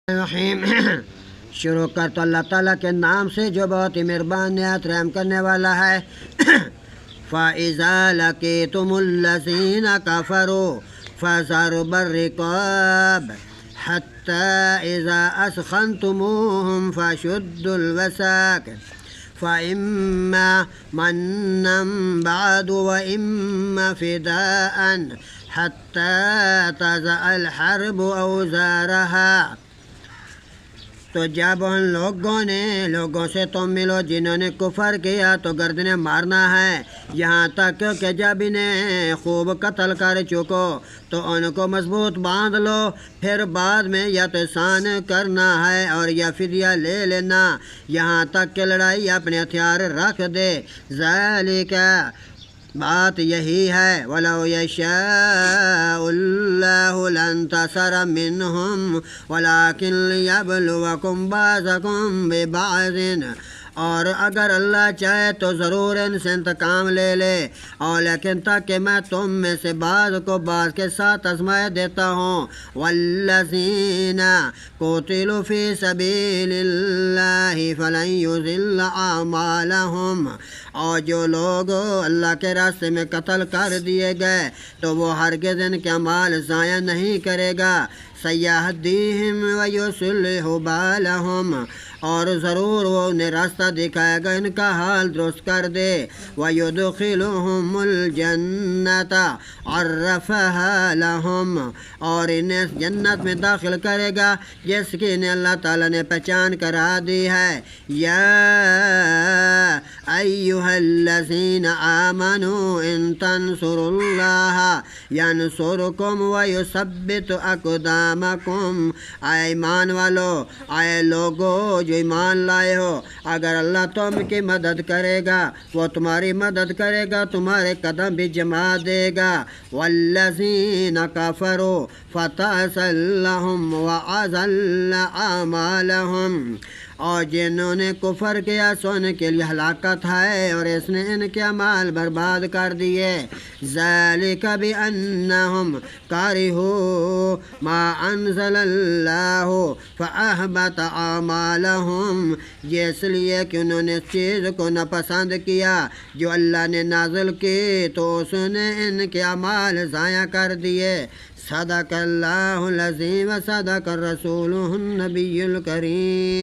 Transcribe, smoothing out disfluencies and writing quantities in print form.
الرحیم شروع کر تو اللہ تعالیٰ کے نام سے جو بہت ہی مہربان نہایت رحم کرنے والا ہے۔ فَإِذَا لَقِيتُمُ الَّذِينَ كَفَرُوا فَضَرْبَ الرِّقَابِ حَتَّى إِذَا أَثْخَنْتُمُوهُمْ فَشُدُّوا الْوَثَاقَ فَإِمَّا مَنًّا بَعْدُ وَإِمَّا فِدَاءً حَتَّى تَضَعَ الْحَرْبُ أَوْزَارَهَا۔ تو جب ان لوگوں سے تم ملو جنہوں نے کفر کیا تو گردنیں مارنا ہے، یہاں تک کہ جب انہیں خوب قتل کر چکو تو ان کو مضبوط باندھ لو، پھر بعد میں یا تو احسان کرنا ہے اور یا فدیہ لے لینا، یہاں تک کہ لڑائی اپنے ہتھیار رکھ دے۔ ذالک بات یہی ہے، وَلَوْ يَشَاءُ اللَّهُ لَانتَصَرَ مِنْهُمْ وَلَكِنْ لِيَبْلُوَكُمْ بَعْضَكُمْ بِبَعْضٍ، اور اگر اللہ چاہے تو ضرور ان سے انتقام لے لے، اور لیکن تاکہ میں تم میں سے بعض کو بعض کے ساتھ آزمائے دیتا ہوں۔ وَالَّذِينَ قُتِلُوا فِي سَبِيلِ اللَّهِ فَلَنْ يُضِلَّ أَعْمَالَهُمْ، اور جو لوگ اللہ کے راستے میں قتل کر دیے گئے تو وہ ہرگز ان کے اعمال ضائع نہیں کرے گا۔ سَيَهْدِيهِمْ وَيُصْلِحُ بَالَهُمْ، اور ضرور وہ انہیں راستہ دکھائے گا، ان کا حال درست کر دے۔ وَيُدْخِلُهُمُ الْجَنَّةَ عَرَّفَهَا لَهُمْ، اور انہیں جنت میں داخل کرے گا جس کی انہیں اللہ تعالیٰ نے پہچان کرا دی ہے۔ یا ایھا الذین آمنوا ان تنصروا اللہ ینصرکم ویثبت اقدامکم، اے ایمان والو، اے لوگو جو ایمان لائے ہو، اگر اللہ تم کی مدد کرے گا وہ تمہاری مدد کرے گا، تمہارے قدم بھی جما دے گا۔ والذین کفروا فتعسا لهم وأضل أعمالهم، اور جنہوں نے کفر کیا سو ان کے لیے ہلاکت ہے اور اس نے ان کے اعمال برباد کر دیے۔ ذالک بأنہم کارہوا ما انزل اللہ فأحبط اعمالہم، یہ اس لیے کہ انہوں نے اس چیز کو ناپسند کیا جو اللہ نے نازل کی تو اس نے ان کے اعمال ضائع کر دیے۔ صدق اللہ العظیم و صدق الرسول النبی الکریم۔